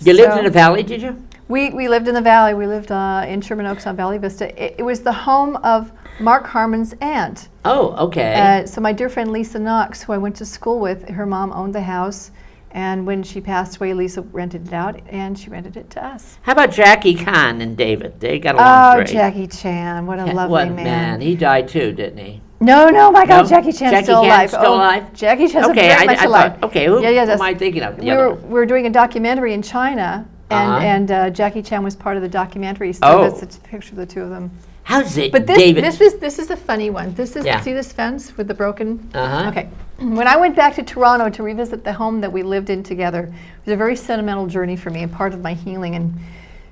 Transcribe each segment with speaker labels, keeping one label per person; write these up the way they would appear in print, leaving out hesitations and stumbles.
Speaker 1: You lived in the valley, did you?
Speaker 2: We lived in the valley. We lived in Sherman Oaks on Valley Vista. It was the home of Mark Harmon's aunt.
Speaker 1: Oh, okay.
Speaker 2: So my dear friend Lisa Knox, who I went to school with, her mom owned the house. And when she passed away, Lisa rented it out, and she rented it to us.
Speaker 1: How about Jackie Caan and David? They got along great.
Speaker 2: Oh, Jackie Chan, what a lovely man.
Speaker 1: He died too, didn't he?
Speaker 2: No, my God,
Speaker 1: No?
Speaker 2: Jackie Chan's still alive.
Speaker 1: Still alive?
Speaker 2: Jackie Chan's
Speaker 1: Okay,
Speaker 2: very much alive.
Speaker 1: Okay, who am I thinking of?
Speaker 2: We were doing a documentary in China, and Jackie Chan was part of the documentary, so that's a picture of the two of them.
Speaker 1: How's it,
Speaker 2: but
Speaker 1: David?
Speaker 2: This is a funny one. See this fence with the broken? Okay. When I went back to Toronto to revisit the home that we lived in together, it was a very sentimental journey for me and part of my healing and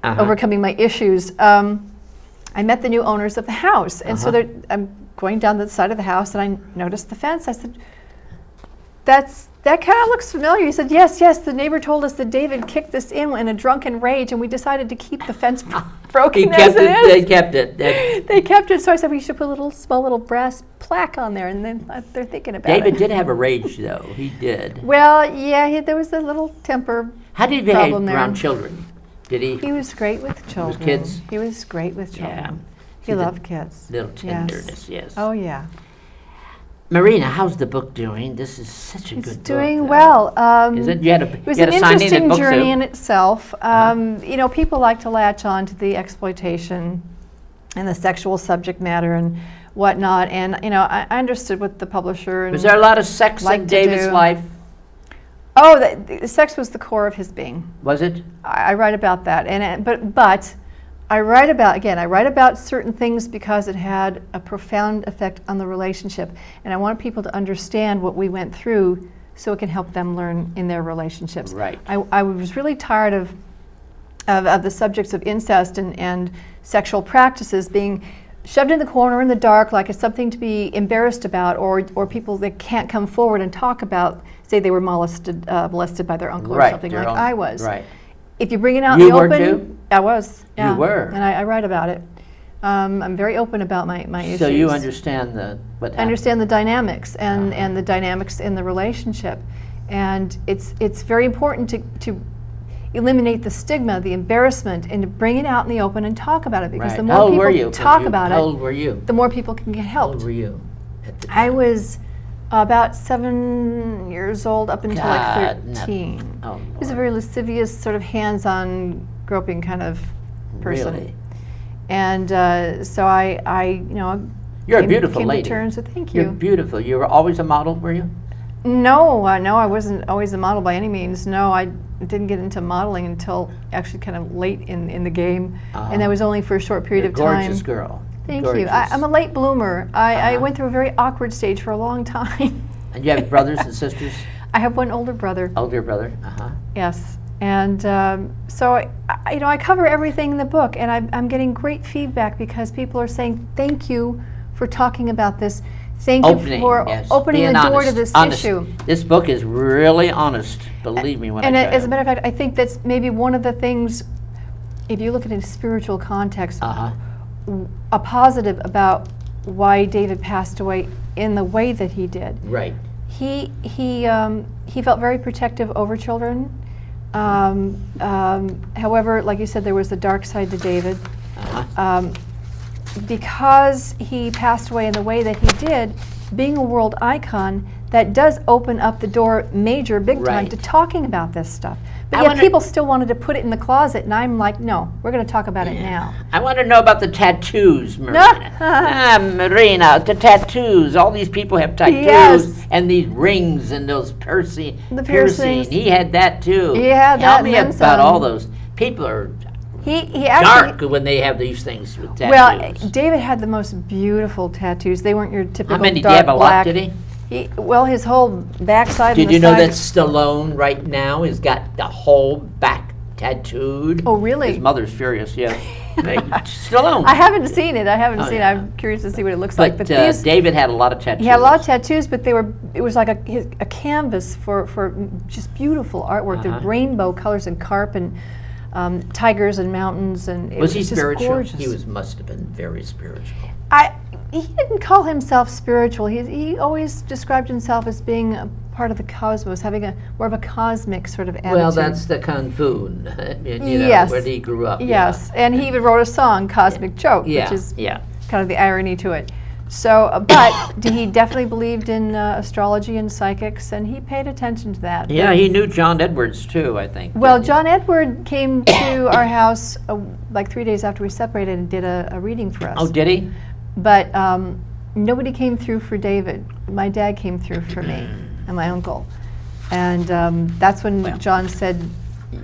Speaker 2: overcoming my issues. I met the new owners of the house, and so I'm going down the side of the house, and I noticed the fence. I said, that kind of looks familiar. He said, yes, the neighbor told us that David kicked this in a drunken rage, and we decided to keep the fence broken as it is.
Speaker 1: They kept it.
Speaker 2: They kept it, so I said we should put a small little brass plaque on there, and then they're thinking about it.
Speaker 1: David did have a rage, though. He did.
Speaker 2: Well, yeah, there was a little temper
Speaker 1: How did he behave around children? Did he?
Speaker 2: He was great with children.
Speaker 1: With kids?
Speaker 2: He was great with children.
Speaker 1: Yeah.
Speaker 2: He loved kids.
Speaker 1: Little tenderness, yes.
Speaker 2: Oh, yeah.
Speaker 1: Marina, how's the book doing? This is such a good book.
Speaker 2: It's doing well.
Speaker 1: Is it?
Speaker 2: It was an interesting journey in itself. People like to latch on to the exploitation and the sexual subject matter and whatnot. And I understood what the publisher
Speaker 1: was there a lot of sex in David's life?
Speaker 2: Oh, the sex was the core of his being.
Speaker 1: Was it?
Speaker 2: I write about that, but I write about certain things because it had a profound effect on the relationship, and I want people to understand what we went through so it can help them learn in their relationships.
Speaker 1: Right.
Speaker 2: I was really tired of the subjects of incest and sexual practices being shoved in the corner in the dark like it's something to be embarrassed about, or people that can't come forward and talk about, say they were molested by their uncle or something like I was.
Speaker 1: Right.
Speaker 2: If you bring it out in the open,
Speaker 1: too?
Speaker 2: I was. Yeah.
Speaker 1: You were,
Speaker 2: and I write about it. I'm very open about my issues.
Speaker 1: So you understand what happened.
Speaker 2: I understand the dynamics and the dynamics in the relationship, and it's very important to eliminate the stigma, the embarrassment, and to bring it out in the open and talk about it, because the more people talk about it,
Speaker 1: how old were you?
Speaker 2: The more people can get helped.
Speaker 1: How old were you at the time?
Speaker 2: I was about 7 years old up until like 13.
Speaker 1: Oh,
Speaker 2: he was a very lascivious, sort of hands-on groping kind of person.
Speaker 1: Really?
Speaker 2: And so I
Speaker 1: You're a beautiful
Speaker 2: came
Speaker 1: lady.
Speaker 2: to terms with, thank you.
Speaker 1: You're beautiful. You were always a model, were you?
Speaker 2: No, I wasn't always a model by any means. No, I didn't get into modeling until actually kind of late in the game, and that was only for a short period of time.
Speaker 1: Gorgeous girl.
Speaker 2: Thank you. I'm a late bloomer. I went through a very awkward stage for a long time.
Speaker 1: And you have brothers and sisters?
Speaker 2: I have one older brother.
Speaker 1: Older brother.
Speaker 2: Yes, and so I cover everything in the book, and I'm getting great feedback because people are saying thank you for talking about this. Thank you for opening the door to this issue.
Speaker 1: This book is really honest, believe me when I tell you.
Speaker 2: And as a matter of fact, I think that's maybe one of the things, if you look at it in a spiritual context, a positive about why David passed away in the way that he did.
Speaker 1: Right.
Speaker 2: He felt very protective over children. However, like you said, there was a dark side to David. Because he passed away in the way that he did, being a world icon, that does open up the door big time to talking about this stuff. But yet people still wanted to put it in the closet, and I'm like, no, we're going to talk about it now.
Speaker 1: I want to know about the tattoos, Marina. Marina, the tattoos. All these people have tattoos and these rings and those piercings. He had that too.
Speaker 2: Yeah,
Speaker 1: Tell me about all those. People are
Speaker 2: he actually,
Speaker 1: dark when they have these things with tattoos.
Speaker 2: Well, David had the most beautiful tattoos. They weren't your typical
Speaker 1: How many?
Speaker 2: Dark
Speaker 1: Did he have a
Speaker 2: black.
Speaker 1: lot, did he?
Speaker 2: Well, his whole backside.
Speaker 1: Did you know that Stallone right now has got the whole back tattooed?
Speaker 2: Oh, really?
Speaker 1: His mother's furious, yeah. Stallone.
Speaker 2: I haven't seen it. I'm curious to see what it looks like.
Speaker 1: But David had a lot of tattoos.
Speaker 2: He had a lot of tattoos, but it was like a canvas for just beautiful artwork. The rainbow colors and carp and tigers and mountains, and
Speaker 1: was he
Speaker 2: just
Speaker 1: spiritual?
Speaker 2: gorgeous.
Speaker 1: He must have been very spiritual.
Speaker 2: He didn't call himself spiritual. He always described himself as being a part of the cosmos, having more of a cosmic sort of attitude.
Speaker 1: Well, that's the Kung Fu,
Speaker 2: Yes.
Speaker 1: where he grew up.
Speaker 2: Yes, and he even wrote a song, Cosmic Joke, which is kind of the irony to it. So, but he definitely believed in astrology and psychics, and he paid attention to that.
Speaker 1: Yeah, he knew John Edwards too, I think.
Speaker 2: Well, John Edward came to our house like 3 days after we separated and did a reading for us.
Speaker 1: Oh, did he?
Speaker 2: But nobody came through for David. My dad came through for me and my uncle. And that's when John said,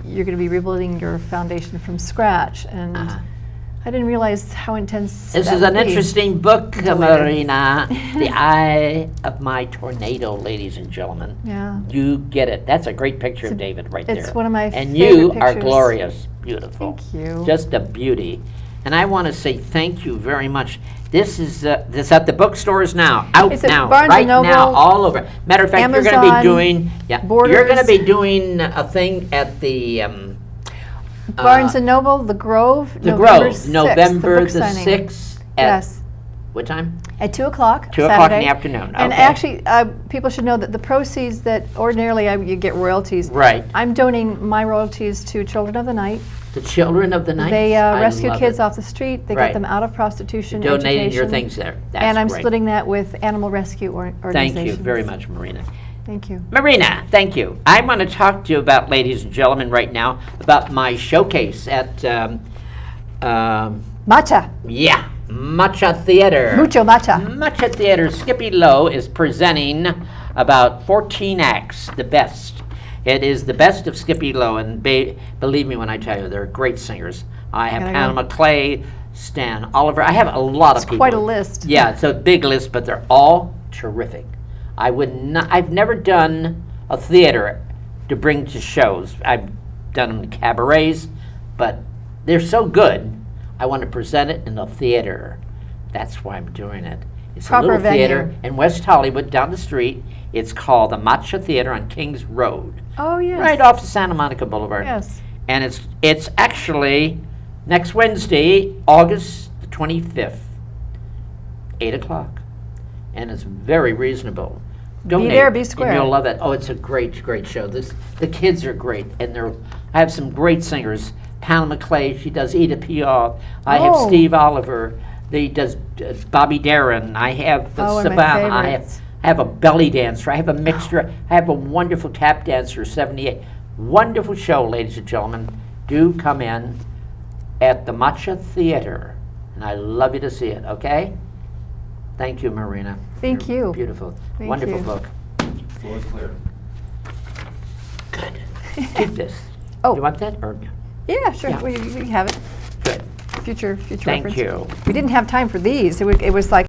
Speaker 2: you're going to be rebuilding your foundation from scratch. And I didn't realize how intense
Speaker 1: This is an interesting book, Marina. The Eye of My Tornado, ladies and gentlemen.
Speaker 2: Yeah.
Speaker 1: You get it. That's a great picture of David right there.
Speaker 2: It's one of my favorite
Speaker 1: And you
Speaker 2: pictures.
Speaker 1: are glorious. Beautiful.
Speaker 2: Thank you.
Speaker 1: Just a beauty. And I want to say thank you very much. This is this at the bookstores now, out
Speaker 2: It's at
Speaker 1: now,
Speaker 2: Barnes
Speaker 1: right
Speaker 2: and Noble,
Speaker 1: now, all over. Matter of fact,
Speaker 2: Amazon,
Speaker 1: you're going to be doing
Speaker 2: Borders.
Speaker 1: you're going to be doing a thing at the
Speaker 2: Barnes and Noble, The Grove,
Speaker 1: the
Speaker 2: November
Speaker 1: Grove,
Speaker 2: 6th,
Speaker 1: November
Speaker 2: book
Speaker 1: the
Speaker 2: signing.
Speaker 1: 6th. At
Speaker 2: Yes.
Speaker 1: what time?
Speaker 2: At 2 o'clock.
Speaker 1: 2 o'clock in
Speaker 2: Saturday.
Speaker 1: the afternoon.
Speaker 2: And
Speaker 1: Okay.
Speaker 2: actually, people should know that the proceeds that ordinarily you get royalties.
Speaker 1: Right.
Speaker 2: I'm donating my royalties to Children of the Night.
Speaker 1: The Children of the Night.
Speaker 2: They
Speaker 1: I
Speaker 2: rescue
Speaker 1: love
Speaker 2: kids
Speaker 1: it.
Speaker 2: off the street. They
Speaker 1: Right.
Speaker 2: get them out of prostitution,
Speaker 1: Donating
Speaker 2: education.
Speaker 1: your things there. That's
Speaker 2: and I'm
Speaker 1: great.
Speaker 2: splitting that with animal rescue organizations.
Speaker 1: Thank you very much, Marina.
Speaker 2: Thank you.
Speaker 1: Marina, thank you. I want to talk to you about, ladies and gentlemen, right now, about my showcase at,
Speaker 2: Matcha.
Speaker 1: Matcha Theater.
Speaker 2: Mucho matcha.
Speaker 1: Matcha Theater. Skippy Lowe is presenting about 14 acts, the best. It is the best of Skippy Lowe, and believe me when I tell you, they're great singers. I have
Speaker 2: Gotta
Speaker 1: Panama
Speaker 2: go.
Speaker 1: Clay, Stan Oliver. I have a lot of people.
Speaker 2: Quite a list.
Speaker 1: Yeah, it's a big list, but they're all terrific. I've never done a theater to bring to shows. I've done them in cabarets, but they're so good. I want to present it in a theater. That's why I'm doing it. It's
Speaker 2: Proper
Speaker 1: a little
Speaker 2: venue.
Speaker 1: theater in West Hollywood, down the street. It's called the Matcha Theater on Kings Road,
Speaker 2: Oh, yes.
Speaker 1: right off the Santa Monica Boulevard.
Speaker 2: Yes.
Speaker 1: And it's actually next Wednesday, August the 25th, 8 o'clock. And it's very reasonable. Donate,
Speaker 2: there, be square.
Speaker 1: And you'll love it. Oh, it's a great, great show. The kids are great, and I have some great singers. Panama Clay, she does Edith Piaf. I have
Speaker 2: Oh.
Speaker 1: Steve Oliver. He does Bobby Darin. I have
Speaker 2: Oh, one of my
Speaker 1: Savannah. I
Speaker 2: favorites.
Speaker 1: have a belly dancer. I have a mixture. I have a wonderful tap dancer, 78. Wonderful show, ladies and gentlemen. Do come in at the Matcha Theater, and I love you to see it, okay? Thank you, Marina.
Speaker 2: Thank
Speaker 1: You're
Speaker 2: you.
Speaker 1: Beautiful.
Speaker 2: Thank
Speaker 1: Wonderful
Speaker 2: you.
Speaker 1: book.
Speaker 3: Floor is clear.
Speaker 1: Good. Keep this.
Speaker 2: Oh.
Speaker 1: You want that? Or
Speaker 2: Yeah, sure.
Speaker 1: Yeah.
Speaker 2: We have it.
Speaker 1: good.
Speaker 2: Future
Speaker 1: Thank
Speaker 2: reference.
Speaker 1: you.
Speaker 2: We didn't have time for these. It was like